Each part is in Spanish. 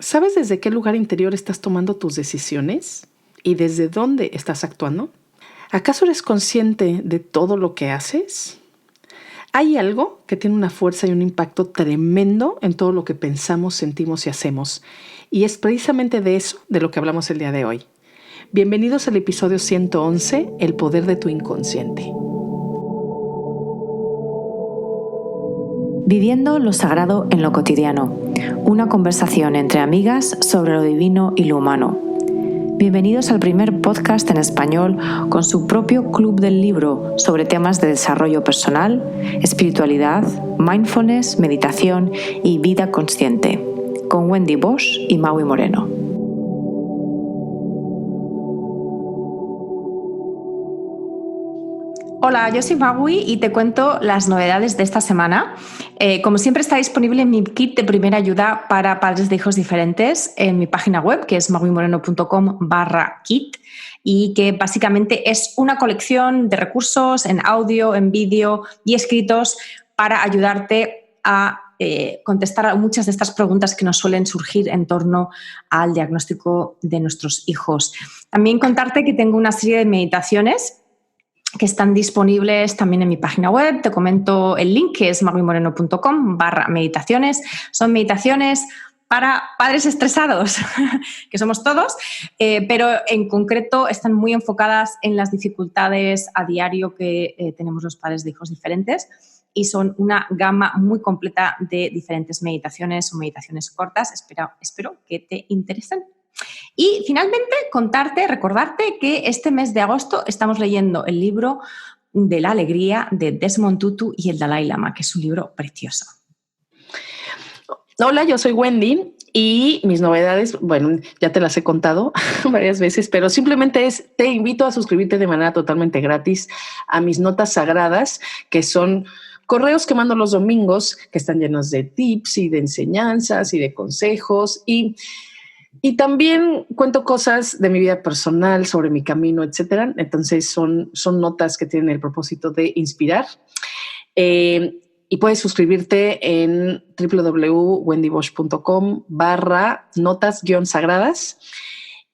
¿Sabes desde qué lugar interior estás tomando tus decisiones y desde dónde estás actuando? ¿Acaso eres consciente de todo lo que haces? Hay algo que tiene una fuerza y un impacto tremendo en todo lo que pensamos, sentimos y hacemos. Y es precisamente de eso de lo que hablamos el día de hoy. Bienvenidos al episodio 111, El poder de tu inconsciente. Viviendo lo sagrado en lo cotidiano. Una conversación entre amigas sobre lo divino y lo humano. Bienvenidos al primer podcast en español con su propio club del libro sobre temas de desarrollo personal, espiritualidad, mindfulness, meditación y vida consciente, con Wendy Bosch y Maui Moreno. Hola, yo soy Maui y te cuento las novedades de esta semana. Como siempre, está disponible mi kit de primera ayuda para padres de hijos diferentes en mi página web, que es mauimoreno.com/kit, y que básicamente es una colección de recursos en audio, en vídeo y escritos para ayudarte a contestar a muchas de estas preguntas que nos suelen surgir en torno al diagnóstico de nuestros hijos. También contarte que tengo una serie de meditaciones que están disponibles también en mi página web. Te comento el link, que es mauimoreno.com/meditaciones. Son meditaciones para padres estresados, que somos todos, pero en concreto están muy enfocadas en las dificultades a diario que tenemos los padres de hijos diferentes, y son una gama muy completa de diferentes meditaciones o meditaciones cortas. Espero que te interesen. Y finalmente recordarte que este mes de agosto estamos leyendo el libro de la alegría de Desmond Tutu y el Dalai Lama, que es un libro precioso. Hola, yo soy Wendy y mis novedades, bueno, ya te las he contado varias veces, pero simplemente te invito a suscribirte de manera totalmente gratis a mis notas sagradas, que son correos que mando los domingos, que están llenos de tips y de enseñanzas y de consejos, y también cuento cosas de mi vida personal, sobre mi camino, etcétera. Entonces son notas que tienen el propósito de inspirar. Y puedes suscribirte en www.wendybosch.com/notas-sagradas.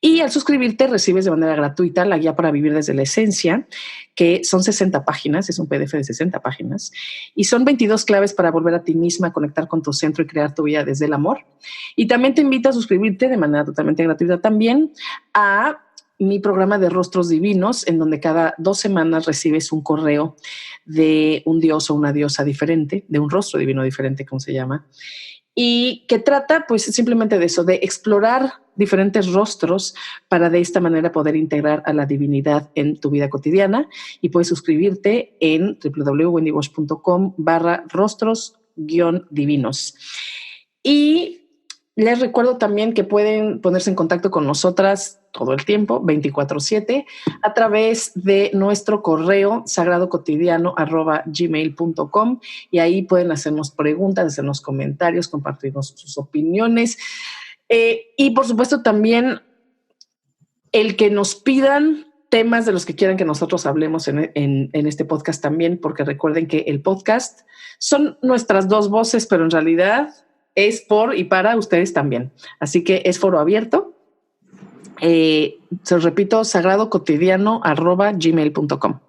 Y al suscribirte recibes de manera gratuita la guía para vivir desde la esencia, que son 60 páginas, es un PDF de 60 páginas, y son 22 claves para volver a ti misma, conectar con tu centro y crear tu vida desde el amor. Y también te invito a suscribirte de manera totalmente gratuita también a mi programa de Rostros Divinos, en donde cada 2 semanas recibes un correo de un dios o una diosa diferente, de un rostro divino diferente, como se llama, y que trata pues simplemente de eso, de explorar diferentes rostros para de esta manera poder integrar a la divinidad en tu vida cotidiana. Y puedes suscribirte en www.wendybosch.com/rostros-divinos. Y les recuerdo también que pueden ponerse en contacto con nosotras todo el tiempo, 24/7, a través de nuestro correo sagradocotidiano@gmail.com, y ahí pueden hacernos preguntas, hacernos comentarios, compartirnos sus opiniones, y por supuesto también el que nos pidan temas de los que quieran que nosotros hablemos en este podcast también, porque recuerden que el podcast son nuestras 2 voces, pero en realidad es por y para ustedes también. Así que es foro abierto. Se los repito, sagradocotidiano@gmail.com.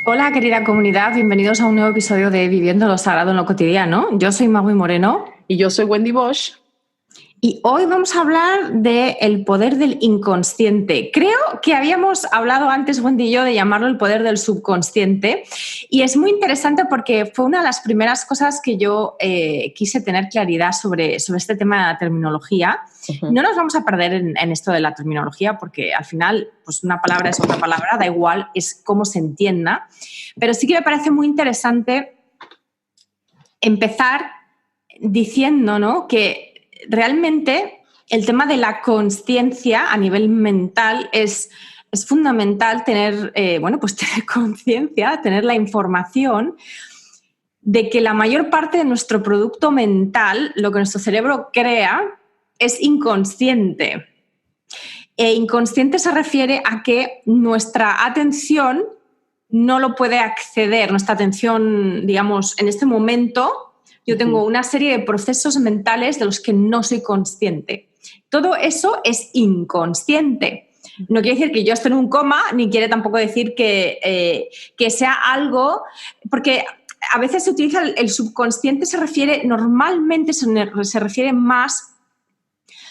Hola, querida comunidad, bienvenidos a un nuevo episodio de Viviendo lo sagrado en lo cotidiano. Yo soy Maui Moreno. Y yo soy Wendy Bosch. Y hoy vamos a hablar del poder del inconsciente. Creo que habíamos hablado antes, Wendy y yo, de llamarlo el poder del subconsciente. Y es muy interesante porque fue una de las primeras cosas que yo quise tener claridad sobre este tema de la terminología. Uh-huh. No nos vamos a perder en esto de la terminología, porque al final pues una palabra es otra palabra, da igual, es cómo se entienda. Pero sí que me parece muy interesante empezar diciendo, ¿no?, que realmente el tema de la consciencia a nivel mental es fundamental tener, tener conciencia, tener la información de que la mayor parte de nuestro producto mental, lo que nuestro cerebro crea, es inconsciente. Inconsciente se refiere a que nuestra atención no lo puede acceder, nuestra atención, digamos, en este momento, yo tengo una serie de procesos mentales de los que no soy consciente. Todo eso es inconsciente. No quiere decir que yo esté en un coma, ni quiere tampoco decir que sea algo, porque a veces se utiliza el subconsciente, normalmente se refiere más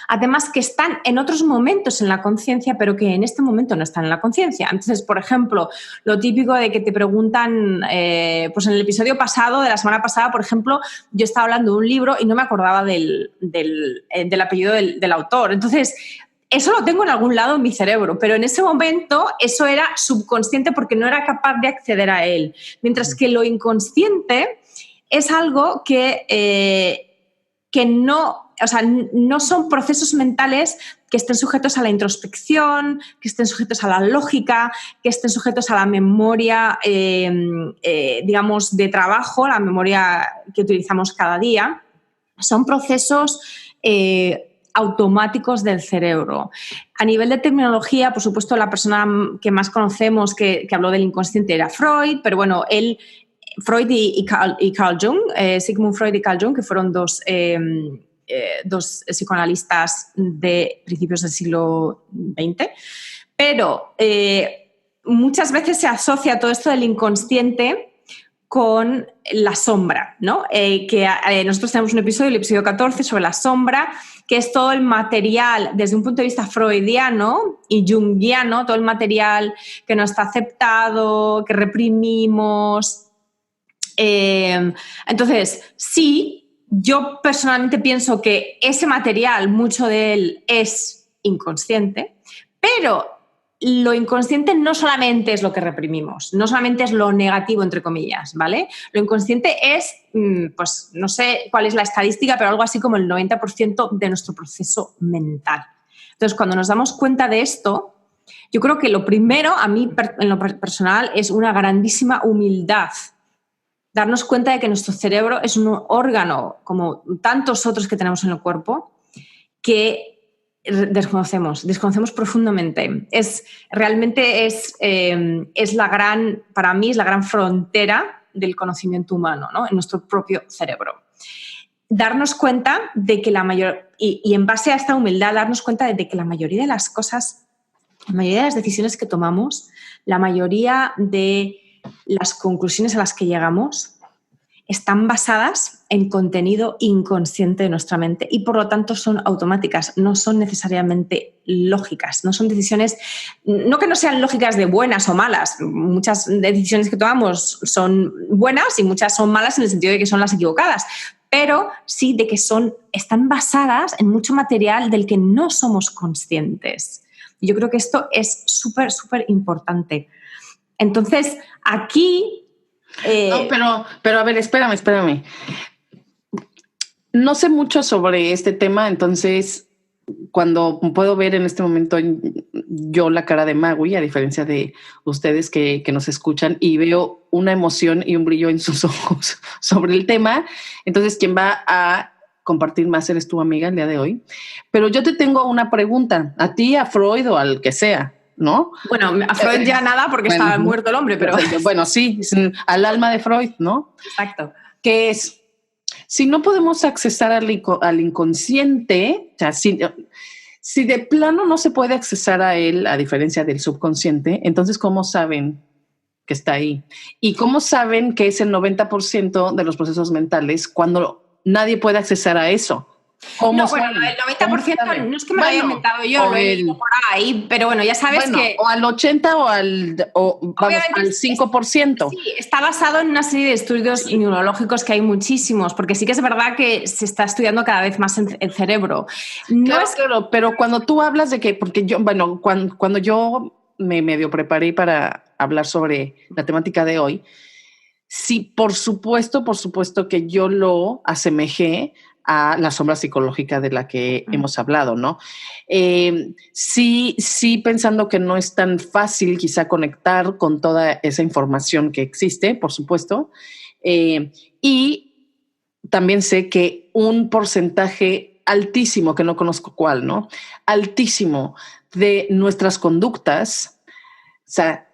a temas que están en otros momentos en la conciencia, pero que en este momento no están en la conciencia. Entonces, por ejemplo, lo típico de que te preguntan, pues en el episodio pasado, de la semana pasada, por ejemplo, yo estaba hablando de un libro y no me acordaba del apellido del autor. Entonces, eso lo tengo en algún lado en mi cerebro, pero en ese momento eso era subconsciente porque no era capaz de acceder a él. Mientras que lo inconsciente es algo que no, o sea, no son procesos mentales que estén sujetos a la introspección, que estén sujetos a la lógica, que estén sujetos a la memoria, digamos, de trabajo, la memoria que utilizamos cada día. Son procesos automáticos del cerebro. A nivel de terminología, por supuesto, la persona que más conocemos que habló del inconsciente era Freud, pero bueno, Freud y Carl Jung, Sigmund Freud y Carl Jung, que fueron dos psicoanalistas de principios del siglo XX, pero muchas veces se asocia todo esto del inconsciente con la sombra, ¿no? Nosotros tenemos un episodio, el episodio 14, sobre la sombra, que es todo el material, desde un punto de vista freudiano y junguiano, todo el material que no está aceptado, que reprimimos. Entonces, sí, yo personalmente pienso que ese material, mucho de él es inconsciente, pero lo inconsciente no solamente es lo que reprimimos, no solamente es lo negativo, entre comillas, ¿vale? Lo inconsciente es, pues no sé cuál es la estadística, pero algo así como el 90% de nuestro proceso mental. Entonces, cuando nos damos cuenta de esto, yo creo que lo primero, a mí en lo personal, es una grandísima humildad. Darnos cuenta de que nuestro cerebro es un órgano, como tantos otros que tenemos en el cuerpo, que desconocemos profundamente. Realmente es la gran, para mí es la gran frontera del conocimiento humano, ¿no? En nuestro propio cerebro. Darnos cuenta de que y en base a esta humildad, darnos cuenta de que la mayoría de las cosas, la mayoría de las decisiones que tomamos, la mayoría de las conclusiones a las que llegamos están basadas en contenido inconsciente de nuestra mente y por lo tanto son automáticas, no son necesariamente lógicas, no son decisiones, no que no sean lógicas de buenas o malas, muchas decisiones que tomamos son buenas y muchas son malas en el sentido de que son las equivocadas, pero sí de que están basadas en mucho material del que no somos conscientes. Y yo creo que esto es súper, súper importante. Entonces, aquí... No, pero a ver, espérame. No sé mucho sobre este tema, entonces cuando puedo ver en este momento yo la cara de Magui, a diferencia de ustedes que nos escuchan, y veo una emoción y un brillo en sus ojos sobre el tema, entonces quien va a compartir más eres tu amiga el día de hoy. Pero yo te tengo una pregunta, a ti, a Freud o al que sea, ¿no? Bueno, a Freud ya nada porque estaba muerto el hombre, pero... Bueno, sí, al alma de Freud, ¿no? Exacto. Que es, si no podemos accesar al inconsciente, o sea, si de plano no se puede accesar a él, a diferencia del subconsciente, entonces, ¿cómo saben que está ahí? ¿Y cómo saben que es el 90% de los procesos mentales cuando nadie puede accesar a eso? No, bueno, el 90% no es que me lo haya inventado yo, lo he leído por ahí, pero bueno, ya sabes que... O al 80% vamos, al 5%. Sí, está basado en una serie de estudios neurológicos que hay muchísimos, porque sí que es verdad que se está estudiando cada vez más el cerebro. Claro, pero cuando tú hablas de que, porque yo, bueno, cuando yo me medio preparé para hablar sobre la temática de hoy, sí, por supuesto que yo lo asemejé a la sombra psicológica de la que hemos hablado, ¿no? Sí, pensando que no es tan fácil quizá conectar con toda esa información que existe, por supuesto, y también sé que un porcentaje altísimo, que no conozco cuál, ¿no? Altísimo de nuestras conductas, o sea,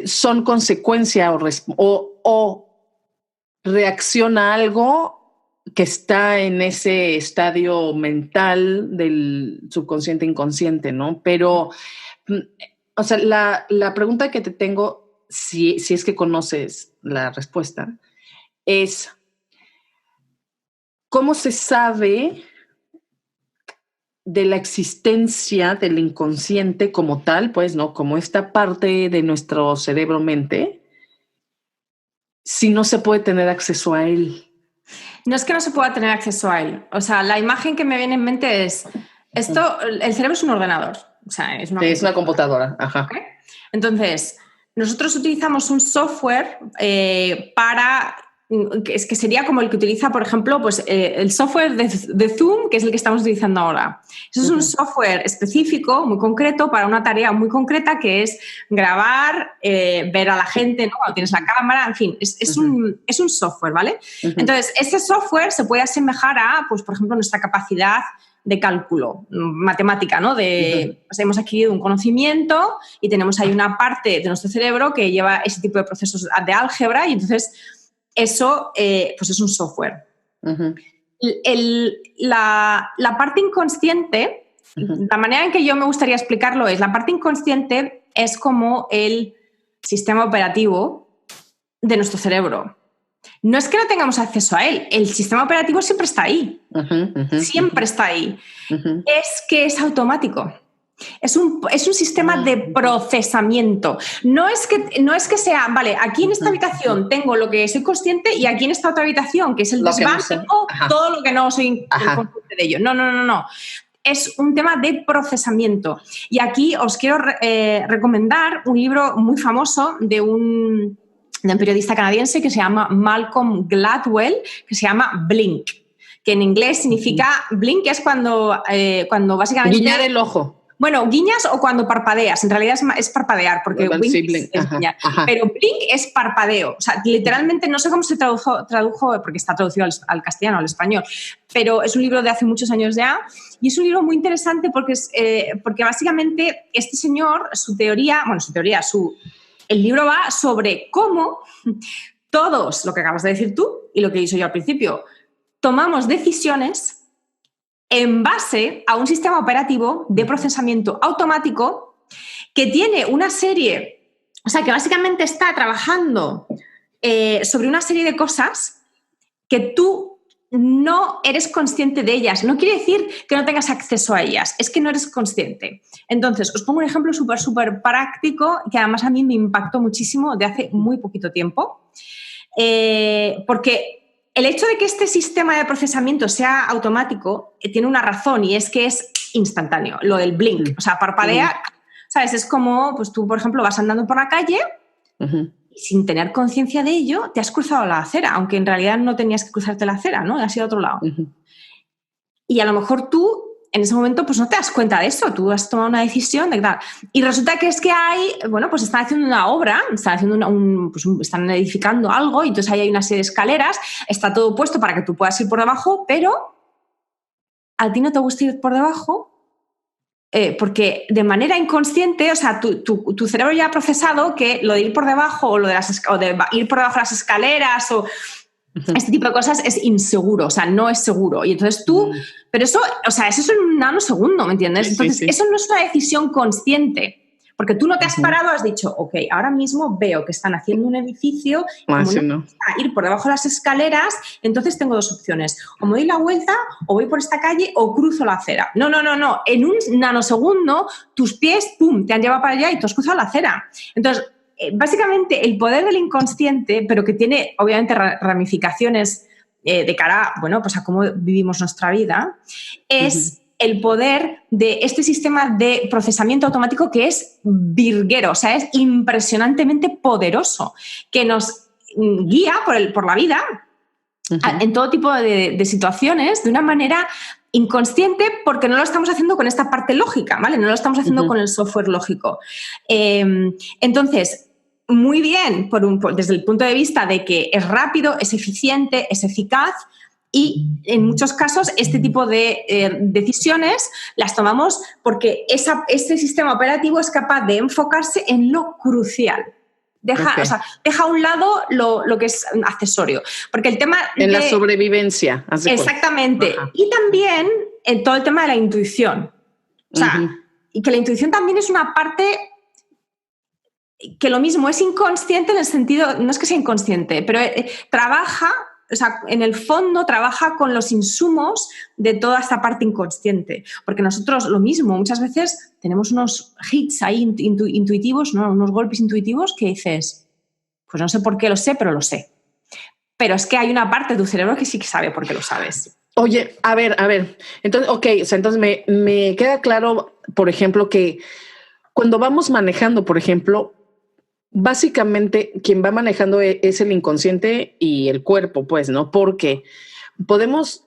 son consecuencia o reacciona a algo que está en ese estadio mental del subconsciente inconsciente, ¿no? Pero, o sea, la pregunta que te tengo, si es que conoces la respuesta, es ¿cómo se sabe de la existencia del inconsciente como tal, pues, ¿no? Como esta parte de nuestro cerebro-mente, si no se puede tener acceso a él? No es que no se pueda tener acceso a él. O sea, la imagen que me viene en mente es, el cerebro es un ordenador. O sea, es una computadora. Ajá. ¿Okay? Entonces, nosotros utilizamos un software que sería como el que utiliza, por ejemplo, pues, el software de Zoom, que es el que estamos utilizando ahora. Eso es un software específico, muy concreto, para una tarea muy concreta, que es grabar, ver a la gente, ¿no? Cuando tienes la cámara, en fin, es un software, ¿vale? Entonces, ese software se puede asemejar a, pues, por ejemplo, nuestra capacidad de cálculo, matemática, ¿no? Pues hemos adquirido un conocimiento y tenemos ahí una parte de nuestro cerebro que lleva ese tipo de procesos de álgebra, y entonces eso pues es un software. La parte inconsciente, la manera en que yo me gustaría explicarlo es, la parte inconsciente es como el sistema operativo de nuestro cerebro. No es que no tengamos acceso a él, el sistema operativo siempre está ahí. Siempre está ahí. Es que es automático. Es un sistema de procesamiento. No es que sea, vale, aquí en esta habitación tengo lo que soy consciente y aquí en esta otra habitación, que es el desván, tengo todo lo que no soy consciente de ello. No. Es un tema de procesamiento. Y aquí os quiero recomendar un libro muy famoso de un periodista canadiense que se llama Malcolm Gladwell, que se llama Blink, que en inglés significa blink, es cuando básicamente... Guiñar el ojo. Bueno, guiñas o cuando parpadeas. En realidad es parpadear, porque blink es guiñar. Pero blink es parpadeo. O sea, literalmente no sé cómo se tradujo porque está traducido al castellano, al español, pero es un libro de hace muchos años ya, y es un libro muy interesante porque básicamente este señor, el libro va sobre cómo todos, lo que acabas de decir tú y lo que hice yo al principio, tomamos decisiones en base a un sistema operativo de procesamiento automático que tiene una serie, o sea, que básicamente está trabajando sobre una serie de cosas que tú no eres consciente de ellas. No quiere decir que no tengas acceso a ellas, es que no eres consciente. Entonces, os pongo un ejemplo súper práctico que además a mí me impactó muchísimo de hace muy poquito tiempo, porque el hecho de que este sistema de procesamiento sea automático tiene una razón, y es que es instantáneo, lo del blink, o sea, parpadea, ¿sabes? Es como, pues tú, por ejemplo, vas andando por la calle y sin tener conciencia de ello te has cruzado la acera, aunque en realidad no tenías que cruzarte la acera, ¿no? Has ido a otro lado. Y a lo mejor tú, en ese momento, pues no te das cuenta de eso, tú has tomado una decisión de tal. Y resulta que pues están haciendo una obra, están edificando algo, y entonces ahí hay una serie de escaleras, está todo puesto para que tú puedas ir por debajo, pero a ti no te gusta ir por debajo porque de manera inconsciente, o sea, tu cerebro ya ha procesado que lo de ir por debajo o de ir por debajo de las escaleras o este tipo de cosas es inseguro, o sea, no es seguro. Y entonces tú, pero eso, o sea, eso es en un nanosegundo, ¿me entiendes? Entonces, eso no es una decisión consciente, porque tú no te has parado, has dicho, ok, ahora mismo veo que están haciendo un edificio, como no ir por debajo de las escaleras, entonces tengo dos opciones, o me doy la vuelta, o voy por esta calle, o cruzo la acera. No, en un nanosegundo tus pies, pum, te han llevado para allá y tú has cruzado la acera. Entonces, básicamente el poder del inconsciente, pero que tiene obviamente ramificaciones de cara, pues a cómo vivimos nuestra vida, es el poder de este sistema de procesamiento automático que es virguero, o sea, es impresionantemente poderoso, que nos guía por la vida en todo tipo de situaciones de una manera inconsciente, porque no lo estamos haciendo con esta parte lógica, ¿vale? No lo estamos haciendo con el software lógico. Entonces, muy bien desde el punto de vista de que es rápido, es eficiente, es eficaz, y en muchos casos este tipo de decisiones las tomamos porque este sistema operativo es capaz de enfocarse en lo crucial. Deja a un lado lo que es accesorio. Porque el tema en la sobrevivencia. Exactamente. Y también en todo el tema de la intuición. O sea, y que la intuición también es una parte que lo mismo es inconsciente en el sentido, no es que sea inconsciente, pero trabaja, o sea, en el fondo trabaja con los insumos de toda esta parte inconsciente. Porque nosotros lo mismo, muchas veces tenemos unos hits ahí intuitivos, ¿no? Unos golpes intuitivos que dices, pues no sé por qué lo sé, pero lo sé. Pero es que hay una parte de tu cerebro que sí que sabe por qué lo sabes. Oye, a ver. Entonces, entonces me queda claro, por ejemplo, que cuando vamos manejando, por ejemplo, básicamente quien va manejando es el inconsciente y el cuerpo, pues, ¿no? Porque podemos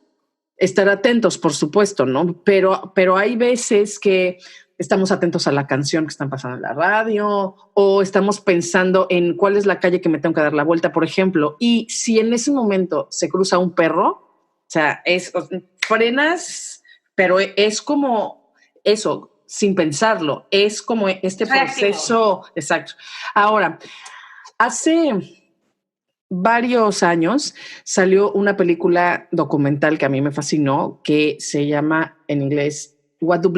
estar atentos, por supuesto, ¿no? Pero hay veces que estamos atentos a la canción que están pasando en la radio o estamos pensando en cuál es la calle que me tengo que dar la vuelta, por ejemplo. Y si en ese momento se cruza un perro, o sea, frenas, pero es como eso, sin pensarlo, es como este proceso. Exacto. Ahora, hace varios años salió una película documental que a mí me fascinó, que se llama en inglés What Do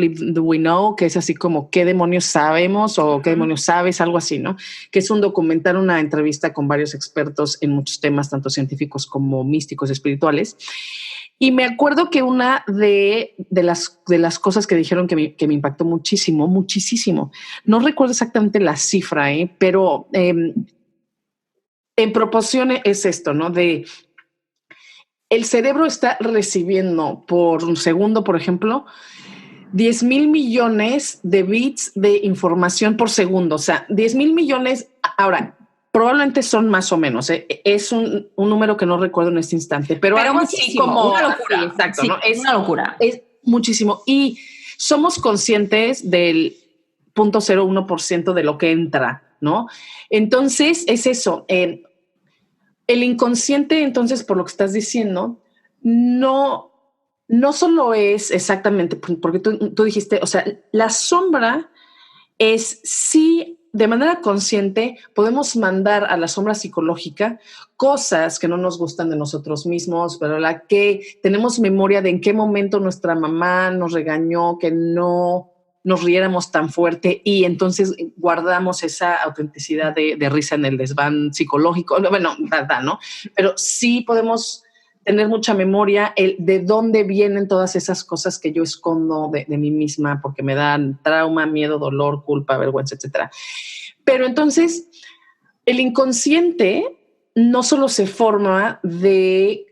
We Know, que es así como ¿qué demonios sabemos? O ¿qué demonios sabes? Algo así, ¿no? Que es un documental, una entrevista con varios expertos en muchos temas, tanto científicos como místicos, espirituales. Y me acuerdo que una de las cosas que dijeron que me impactó muchísimo, no recuerdo exactamente la cifra, pero en proporción es esto, ¿no? El cerebro está recibiendo por un segundo, por ejemplo, 10,000 millones de bits de información por segundo. O sea, 10,000 millones. Ahora, probablemente son más o menos. Es un número que no recuerdo en este instante, pero algo así como una locura. Sí, exacto, sí, ¿no? Es una locura. Es muchísimo. Y somos conscientes del 0.01% de lo que entra, ¿no? Entonces, es eso. El inconsciente, entonces, por lo que estás diciendo, no solo es exactamente, porque tú dijiste, o sea, la sombra es sí, de manera consciente, podemos mandar a la sombra psicológica cosas que no nos gustan de nosotros mismos, pero la que tenemos memoria de en qué momento nuestra mamá nos regañó, que no nos riéramos tan fuerte y entonces guardamos esa autenticidad de risa en el desván psicológico. Bueno, nada, ¿no? Pero sí podemos tener mucha memoria de dónde vienen todas esas cosas que yo escondo de mí misma porque me dan trauma, miedo, dolor, culpa, vergüenza, etcétera. Pero entonces el inconsciente no solo se forma de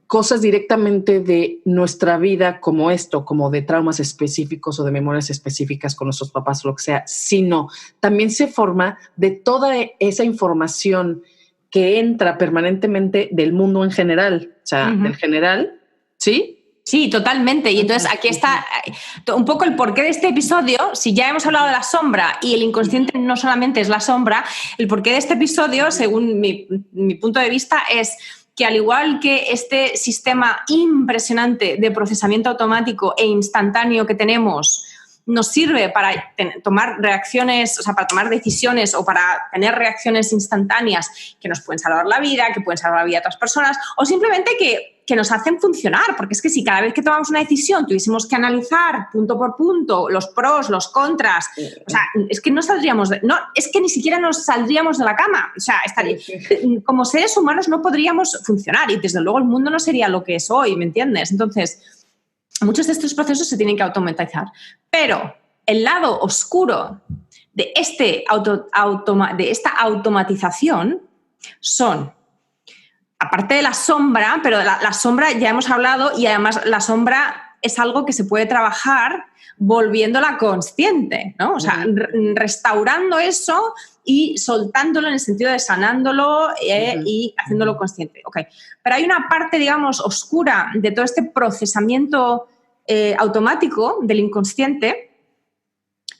cosas directamente de nuestra vida como esto, como de traumas específicos o de memorias específicas con nuestros papás o lo que sea, sino también se forma de toda esa información que entra permanentemente del mundo en general, o sea, del general, ¿sí? Sí, totalmente. Y entonces aquí está un poco el porqué de este episodio. Si ya hemos hablado de la sombra y el inconsciente no solamente es la sombra, el porqué de este episodio, según mi punto de vista, es que al igual que este sistema impresionante de procesamiento automático e instantáneo que tenemos nos sirve para tomar reacciones, o sea, para tomar decisiones o para tener reacciones instantáneas que nos pueden salvar la vida, que pueden salvar la vida de otras personas, o simplemente que nos hacen funcionar, porque es que si cada vez que tomamos una decisión tuviésemos que analizar punto por punto los pros, los contras, o sea, es que no saldríamos es que ni siquiera nos saldríamos de la cama, o sea, como seres humanos no podríamos funcionar y desde luego el mundo no sería lo que es hoy, ¿me entiendes? Entonces, muchos de estos procesos se tienen que automatizar, pero el lado oscuro de esta automatización son, aparte de la sombra, pero la sombra ya hemos hablado y además la sombra es algo que se puede trabajar volviéndola consciente, ¿no? O sea, restaurando eso y soltándolo en el sentido de sanándolo y haciéndolo consciente. Okay. Pero hay una parte, digamos, oscura de todo este procesamiento automático del inconsciente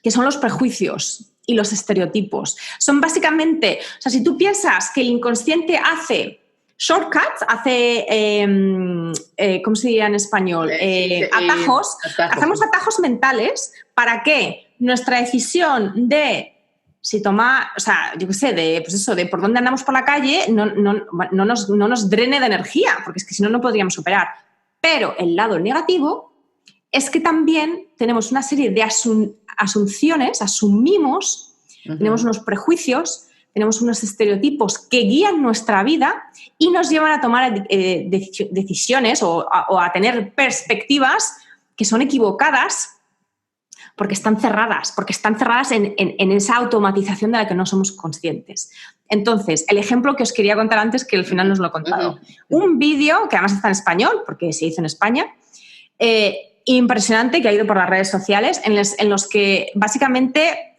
que son los prejuicios y los estereotipos. Son básicamente, o sea, si tú piensas que el inconsciente hace shortcuts, hace, ¿cómo se diría en español? Atajos. Hacemos atajos mentales para que nuestra decisión de si toma, o sea, yo qué sé, de por dónde andamos por la calle, no nos drene de energía, porque es que si no, no podríamos operar. Pero el lado negativo es que también tenemos una serie de asunciones, asumimos, tenemos unos prejuicios, tenemos unos estereotipos que guían nuestra vida y nos llevan a tomar decisiones o a tener perspectivas que son equivocadas porque están cerradas en esa automatización de la que no somos conscientes. Entonces, el ejemplo que os quería contar antes, que al final no os lo he contado. Un vídeo, que además está en español, porque se hizo en España, impresionante, que ha ido por las redes sociales, en los que básicamente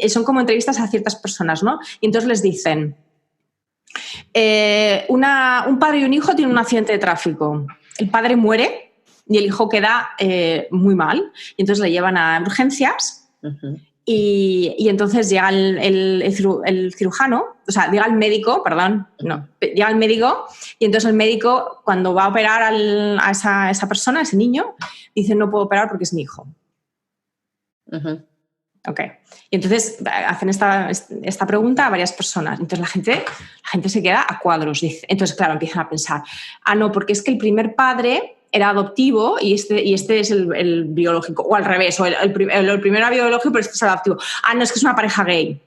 son como entrevistas a ciertas personas, ¿no? Y entonces les dicen, un padre y un hijo tienen un accidente de tráfico. El padre muere y el hijo queda muy mal. Y entonces le llevan a urgencias y entonces llega el cirujano, o sea, llega el médico, llega el médico y entonces el médico, cuando va a operar a esa persona, a ese niño, dice, no puedo operar porque es mi hijo. Ok. Y entonces hacen esta pregunta a varias personas. Entonces la gente se queda a cuadros. Entonces, claro, empiezan a pensar, no, porque es que el primer padre era adoptivo y este es el biológico, o al revés, o el primero era biológico, pero este es el adoptivo. No, es que es una pareja gay.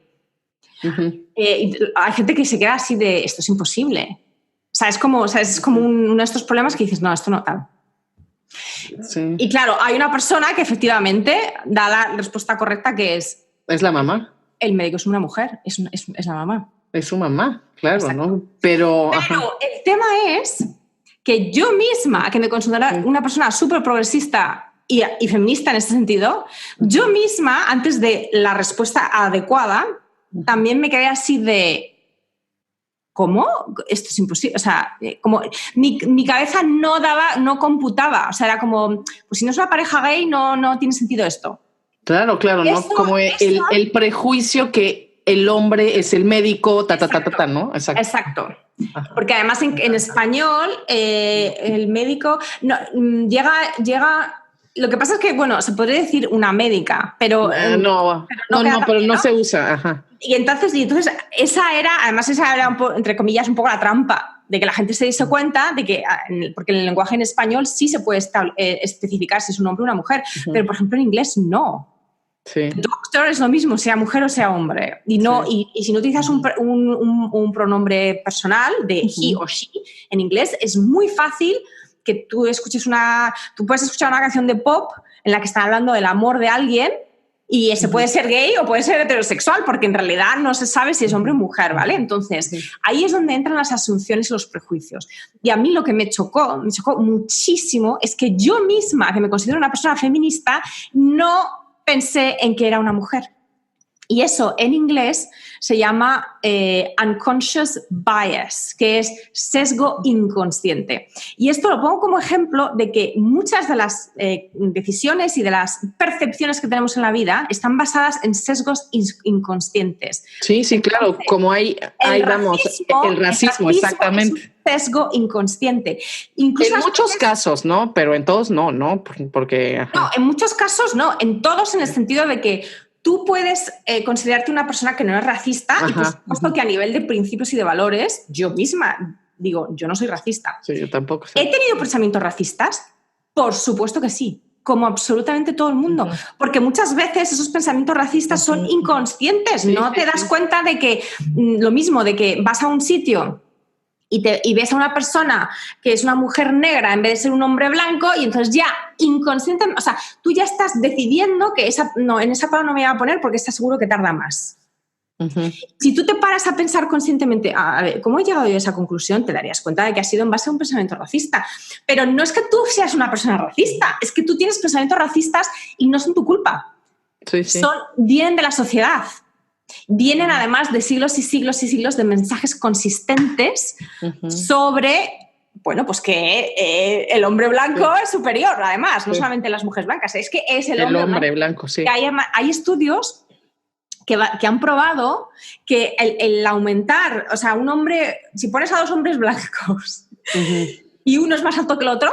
Hay gente que se queda así de, esto es imposible. O sea, es como uno de estos problemas que dices, no, esto no tal. Sí. Y claro, hay una persona que efectivamente da la respuesta correcta, que es... ¿Es la mamá? El médico es una mujer, es la mamá. Es su mamá, claro, exacto. ¿No? Pero el tema es que yo misma, que me considero una persona súper progresista y feminista en ese sentido, yo misma, antes de la respuesta adecuada, también me quedé así de... ¿Cómo? Esto es imposible. O sea, como mi cabeza no computaba. O sea, era como, pues si no es una pareja gay, no tiene sentido esto. Claro, ¿no? Como el prejuicio que el hombre es el médico, ¿no? Exacto. Porque además en español el médico llega... Lo que pasa es que, bueno, se podría decir una médica, pero... pero no se usa. Ajá. Y entonces esa era entre comillas, un poco la trampa, de que la gente se diese cuenta de que, porque en el lenguaje en español sí se puede especificar si es un hombre o una mujer, pero por ejemplo en inglés no. Sí. Doctor es lo mismo, sea mujer o sea hombre. Y si no utilizas un pronombre personal de he o she, en inglés es muy fácil que tú puedes escuchar una canción de pop en la que están hablando del amor de alguien y ese puede ser gay o puede ser heterosexual, porque en realidad no se sabe si es hombre o mujer, ¿vale? Entonces, ahí es donde entran las asunciones y los prejuicios. Y a mí lo que me chocó muchísimo, es que yo misma, que me considero una persona feminista, no pensé en que era una mujer. Y eso en inglés se llama unconscious bias, que es sesgo inconsciente. Y esto lo pongo como ejemplo de que muchas de las decisiones y de las percepciones que tenemos en la vida están basadas en sesgos inconscientes. Sí, entonces, claro, como el racismo, exactamente. Es un sesgo inconsciente. Incluso en muchos casos, ¿no? Pero en todos no, porque... No, en muchos casos no, en todos, en el sentido de que tú puedes considerarte una persona que no es racista y por supuesto que a nivel de principios y de valores, yo misma digo, yo no soy racista. Sí, yo tampoco. ¿He tenido pensamientos racistas? Por supuesto que sí, como absolutamente todo el mundo, porque muchas veces esos pensamientos racistas son inconscientes, no te das cuenta de que lo mismo, de que vas a un sitio y ves a una persona que es una mujer negra en vez de ser un hombre blanco y entonces ya inconscientemente, o sea, tú ya estás decidiendo que en esa palabra no me voy a poner porque estás seguro que tarda más. Si tú te paras a pensar conscientemente, a ver, ¿cómo he llegado yo a esa conclusión? Te darías cuenta de que ha sido en base a un pensamiento racista. Pero no es que tú seas una persona racista, es que tú tienes pensamientos racistas y no son tu culpa. Sí. Vienen de la sociedad. Vienen además de siglos y siglos y siglos de mensajes consistentes sobre, bueno, pues que el hombre blanco es superior, además, no solamente las mujeres blancas, es que es el hombre blanco. Sí. Que hay estudios que han probado que el aumentar, o sea, un hombre, si pones a dos hombres blancos y uno es más alto que el otro,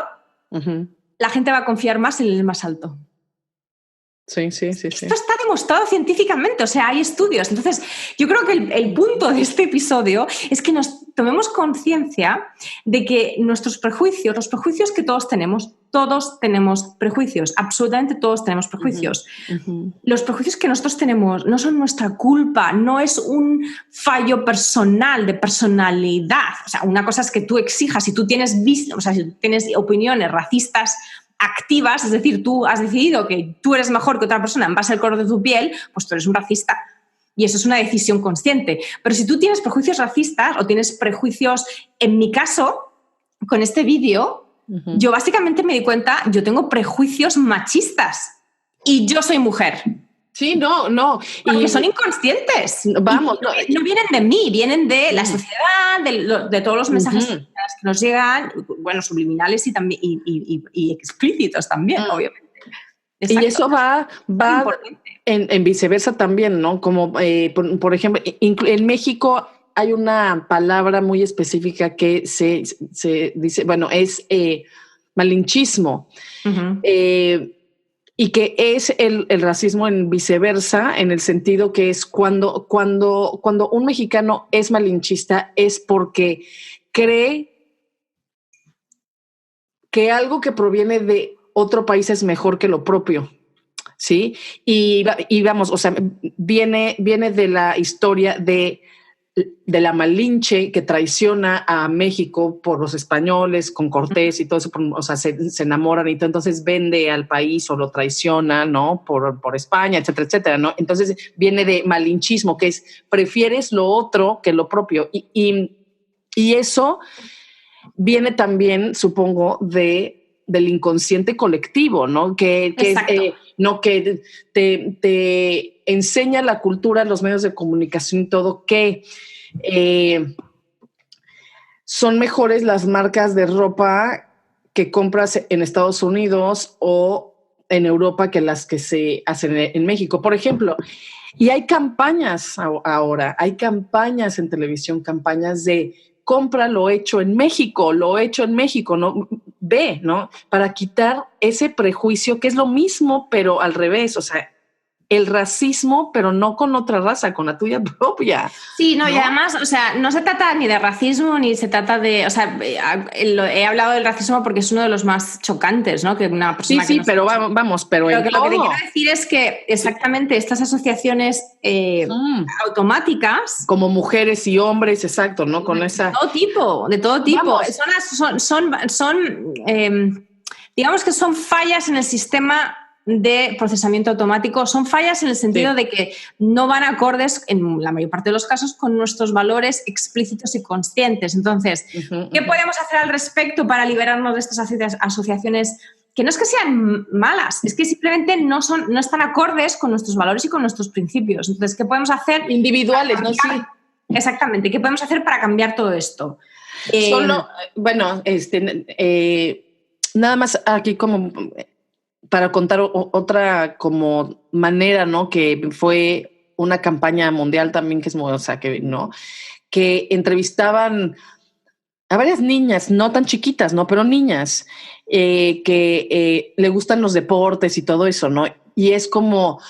la gente va a confiar más en el más alto. Sí. Esto está demostrado científicamente, o sea, hay estudios. Entonces, yo creo que el punto de este episodio es que nos tomemos conciencia de que nuestros prejuicios, los prejuicios que todos tenemos prejuicios, absolutamente todos tenemos prejuicios. Los prejuicios que nosotros tenemos no son nuestra culpa, no es un fallo personal, de personalidad. O sea, una cosa es que tú exijas, si tú tienes opiniones racistas activas, es decir, tú has decidido que tú eres mejor que otra persona en base al color de tu piel, pues tú eres un racista. Y eso es una decisión consciente. Pero si tú tienes prejuicios racistas o tienes prejuicios, en mi caso, con este vídeo, yo básicamente me di cuenta, yo tengo prejuicios machistas y yo soy mujer. Sí, no. Porque son inconscientes. Vamos. No vienen de mí, vienen de la sociedad, de todos los mensajes que nos llegan, bueno, subliminales y también y explícitos también, obviamente. Exacto. Y eso va en viceversa también, ¿no? Como, por ejemplo, en México hay una palabra muy específica que se dice, bueno, es malinchismo. Y que es el racismo en viceversa, en el sentido que es cuando un mexicano es malinchista es porque cree que algo que proviene de otro país es mejor que lo propio, ¿sí? Y vamos, o sea, viene de la historia de la Malinche que traiciona a México por los españoles con Cortés y todo eso, o sea, se enamoran y todo, entonces vende al país o lo traiciona, ¿no? Por España, etcétera, etcétera, ¿no? Entonces viene de malinchismo, que es prefieres lo otro que lo propio. Y eso viene también, supongo, del inconsciente colectivo, ¿no? Que te enseña la cultura, los medios de comunicación y todo, que son mejores las marcas de ropa que compras en Estados Unidos o en Europa que las que se hacen en México, por ejemplo. Y hay campañas ahora, hay campañas en televisión, campañas de compra lo hecho en México, ¿no? Ve, ¿no? Para quitar ese prejuicio que es lo mismo, pero al revés, o sea, el racismo, pero no con otra raza, con la tuya propia. Sí, no, y además, o sea, no se trata ni de racismo, ni se trata de, o sea, he hablado del racismo porque es uno de los más chocantes, ¿no? Que una persona sí, pero vamos, pero lo que te quiero decir es que exactamente estas asociaciones automáticas, como mujeres y hombres, exacto, ¿no? Con esa de todo tipo, son digamos que son fallas en el sistema de procesamiento automático, son fallas en el sentido de que no van acordes, en la mayor parte de los casos, con nuestros valores explícitos y conscientes. Entonces, ¿qué podemos hacer al respecto para liberarnos de estas asociaciones que no es que sean malas, es que simplemente no están acordes con nuestros valores y con nuestros principios? Entonces, ¿qué podemos hacer? Individuales, ¿no? Sí. Exactamente, ¿qué podemos hacer para cambiar todo esto? Nada más aquí como para contar otra como manera, ¿no? Que fue una campaña mundial también que es muy, o sea, que, ¿no? Que entrevistaban a varias niñas, no tan chiquitas, ¿no? Pero niñas que le gustan los deportes y todo eso, ¿no? Y es como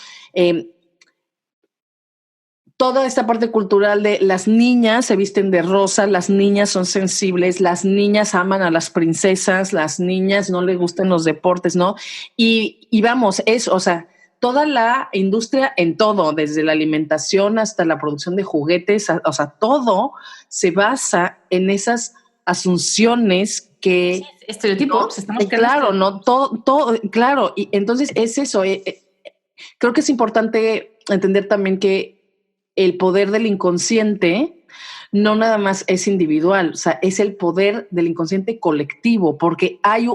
toda esta parte cultural de las niñas se visten de rosa, las niñas son sensibles, las niñas aman a las princesas, las niñas no les gustan los deportes, ¿no? Y vamos, o sea, toda la industria en todo, desde la alimentación hasta la producción de juguetes, o sea, todo se basa en esas asunciones que... Sí, estereotipos, estamos claro, no, todo, claro, y entonces es eso, creo que es importante entender también que el poder del inconsciente no nada más es individual, o sea, es el poder del inconsciente colectivo, porque hay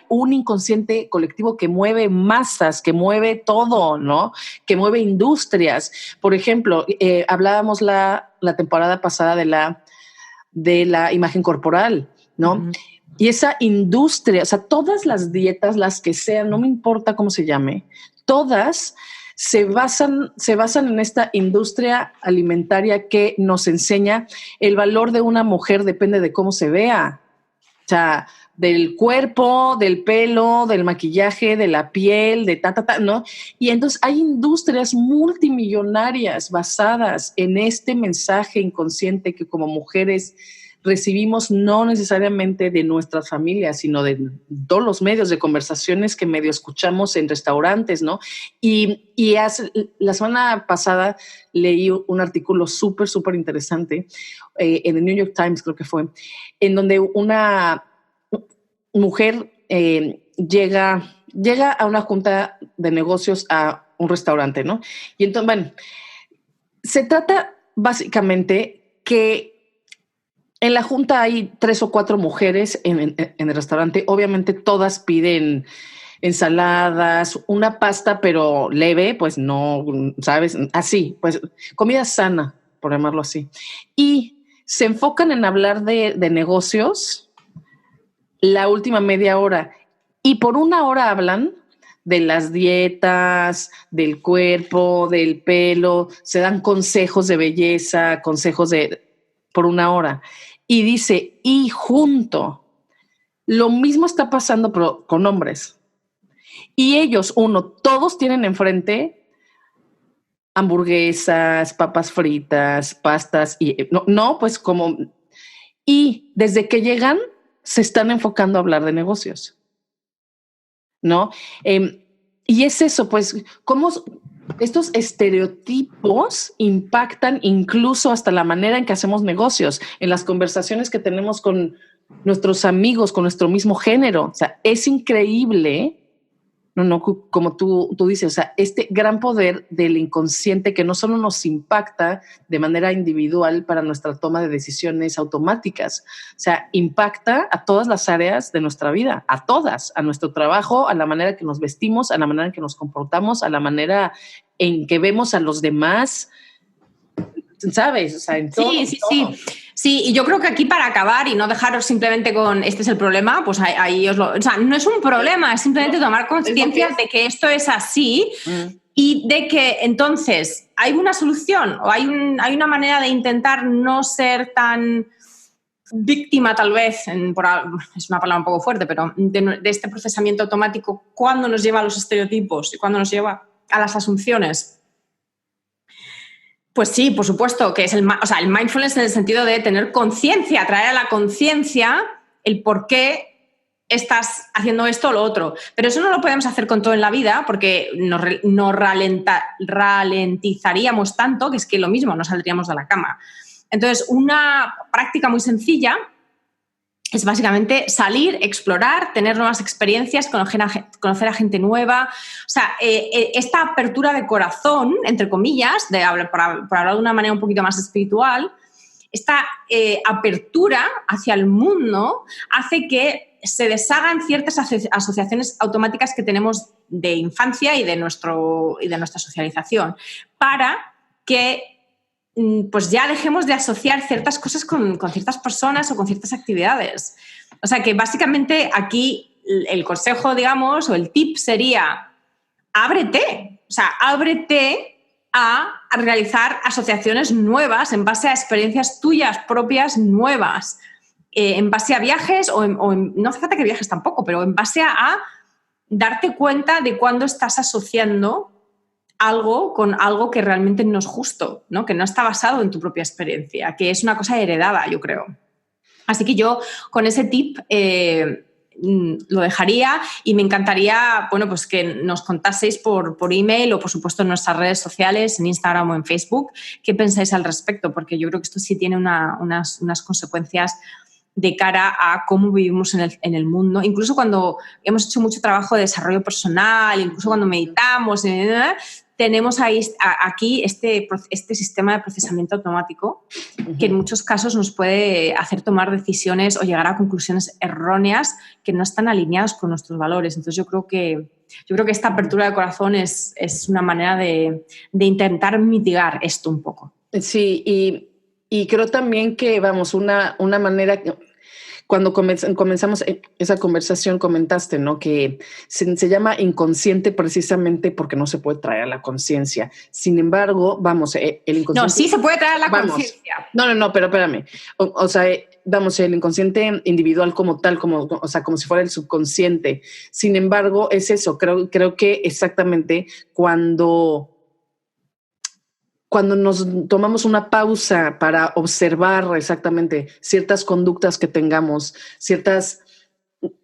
un inconsciente colectivo que mueve masas, que mueve todo, ¿no? Que mueve industrias. Por ejemplo, hablábamos la temporada pasada de la imagen corporal, ¿no? Y esa industria, o sea, todas las dietas, las que sean, no me importa cómo se llame, todas se basan en esta industria alimentaria que nos enseña el valor de una mujer depende de cómo se vea. O sea, del cuerpo, del pelo, del maquillaje, de la piel, de ¿no? Y entonces hay industrias multimillonarias basadas en este mensaje inconsciente que como mujeres recibimos no necesariamente de nuestras familias, sino de todos los medios de conversaciones que medio escuchamos en restaurantes, ¿no? La semana pasada leí un artículo súper interesante en el New York Times, creo que fue, en donde una mujer llega a una junta de negocios a un restaurante, ¿no? Y entonces, bueno, se trata básicamente que en la junta hay 3 o 4 mujeres en el restaurante. Obviamente todas piden ensaladas, una pasta, pero leve, pues no, ¿sabes? Así, pues comida sana, por llamarlo así. Y se enfocan en hablar de negocios la última media hora. Y por 1 hora hablan de las dietas, del cuerpo, del pelo, se dan consejos de belleza, por 1 hora. Y dice, y junto, lo mismo está pasando pero con hombres. Y ellos, todos tienen enfrente hamburguesas, papas fritas, pastas, y pues como... Y desde que llegan, se están enfocando a hablar de negocios, ¿no? Y es eso, pues, cómo estos estereotipos impactan incluso hasta la manera en que hacemos negocios, en las conversaciones que tenemos con nuestros amigos, con nuestro mismo género. O sea, es increíble, como tú dices, o sea, este gran poder del inconsciente que no solo nos impacta de manera individual para nuestra toma de decisiones automáticas, o sea, impacta a todas las áreas de nuestra vida, a todas, a nuestro trabajo, a la manera que nos vestimos, a la manera en que nos comportamos, a la manera en que vemos a los demás, ¿sabes? O sea, en todo. Sí, y yo creo que aquí para acabar y no dejaros simplemente con este es el problema, pues ahí os lo... O sea, no es un problema, es simplemente tomar conciencia de que esto es así y de que entonces hay una solución o hay una manera de intentar no ser tan víctima tal vez, es una palabra un poco fuerte, pero de este procesamiento automático cuando nos lleva a los estereotipos y cuando nos lleva a las asunciones. Pues sí, por supuesto, que es el mindfulness en el sentido de tener conciencia, traer a la conciencia el por qué estás haciendo esto o lo otro. Pero eso no lo podemos hacer con todo en la vida porque nos ralentizaríamos tanto que es que lo mismo, no saldríamos de la cama. Entonces, una práctica muy sencilla es básicamente salir, explorar, tener nuevas experiencias, conocer a gente nueva. O sea, esta apertura de corazón, entre comillas, por hablar de una manera un poquito más espiritual, esta apertura hacia el mundo hace que se deshagan ciertas asociaciones automáticas que tenemos de infancia y de nuestra socialización para que pues ya dejemos de asociar ciertas cosas con ciertas personas o con ciertas actividades. O sea que básicamente aquí el consejo, digamos, o el tip sería ábrete. O sea, ábrete a realizar asociaciones nuevas en base a experiencias tuyas propias nuevas, en base a viajes no hace falta que viajes tampoco, pero en base a darte cuenta de cuándo estás asociando algo con algo que realmente no es justo, ¿no? Que no está basado en tu propia experiencia, que es una cosa heredada, yo creo. Así que yo con ese tip lo dejaría y me encantaría, bueno, pues que nos contaseis por email o por supuesto en nuestras redes sociales, en Instagram o en Facebook, qué pensáis al respecto, porque yo creo que esto sí tiene unas consecuencias de cara a cómo vivimos en el mundo. Incluso cuando hemos hecho mucho trabajo de desarrollo personal, incluso cuando meditamos, tenemos aquí este sistema de procesamiento automático que en muchos casos nos puede hacer tomar decisiones o llegar a conclusiones erróneas que no están alineadas con nuestros valores. Entonces yo creo que esta apertura de corazón es una manera de intentar mitigar esto un poco. Sí, y creo también que, vamos, una manera... Cuando comenzamos esa conversación comentaste, ¿no? Que se llama inconsciente precisamente porque no se puede traer a la conciencia. Sin embargo, vamos, el inconsciente... No, sí se puede traer a la conciencia. No, pero espérame. O sea, el inconsciente individual como tal, como si fuera el subconsciente. Sin embargo, es eso. Creo que exactamente cuando nos tomamos una pausa para observar exactamente ciertas conductas que tengamos, ciertas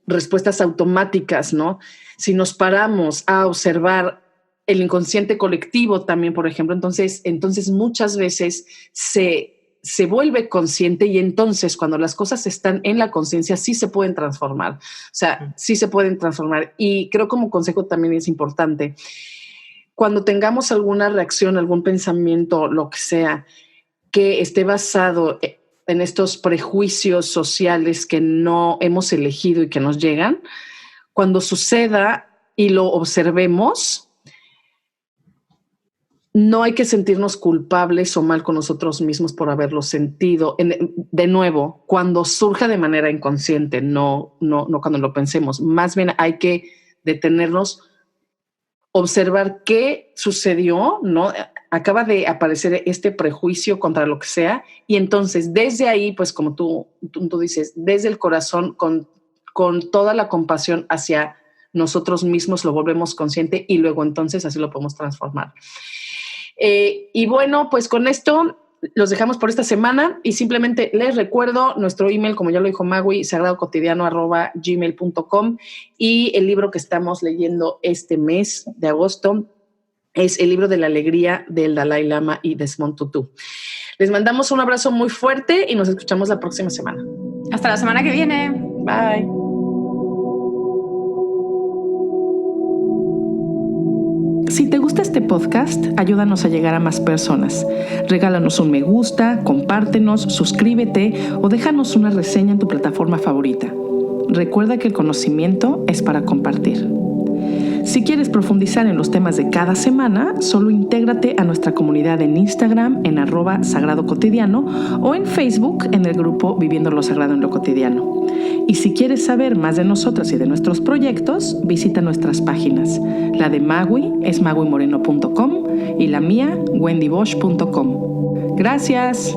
respuestas automáticas, ¿no? Si nos paramos a observar el inconsciente colectivo también, por ejemplo, entonces muchas veces se vuelve consciente, y entonces cuando las cosas están en la conciencia sí se pueden transformar. O sea, sí se pueden transformar. Y creo como consejo también es importante, cuando tengamos alguna reacción, algún pensamiento, lo que sea, que esté basado en estos prejuicios sociales que no hemos elegido y que nos llegan, cuando suceda y lo observemos, no hay que sentirnos culpables o mal con nosotros mismos por haberlo sentido. De nuevo, cuando surja de manera inconsciente, no cuando lo pensemos. Más bien hay que detenernos, observar qué sucedió, ¿no? Acaba de aparecer este prejuicio contra lo que sea, y entonces desde ahí, pues como tú dices, desde el corazón, con toda la compasión hacia nosotros mismos, lo volvemos consciente, y luego entonces así lo podemos transformar. Y bueno, pues con esto los dejamos por esta semana, y simplemente les recuerdo nuestro email, como ya lo dijo Magui, sagradocotidiano@gmail.com, y el libro que estamos leyendo este mes de agosto es el libro de la alegría del Dalai Lama y Desmond Tutu. Les mandamos un abrazo muy fuerte y nos escuchamos la próxima semana. Hasta la semana que viene. Bye. Si te gusta este podcast, ayúdanos a llegar a más personas. Regálanos un me gusta, compártenos, suscríbete o déjanos una reseña en tu plataforma favorita. Recuerda que el conocimiento es para compartir. Si quieres profundizar en los temas de cada semana, solo intégrate a nuestra comunidad en Instagram en @sagradocotidiano o en Facebook en el grupo Viviendo lo Sagrado en lo Cotidiano. Y si quieres saber más de nosotras y de nuestros proyectos, visita nuestras páginas. La de Magui es maguimoreno.com y la mía wendybosch.com. Gracias.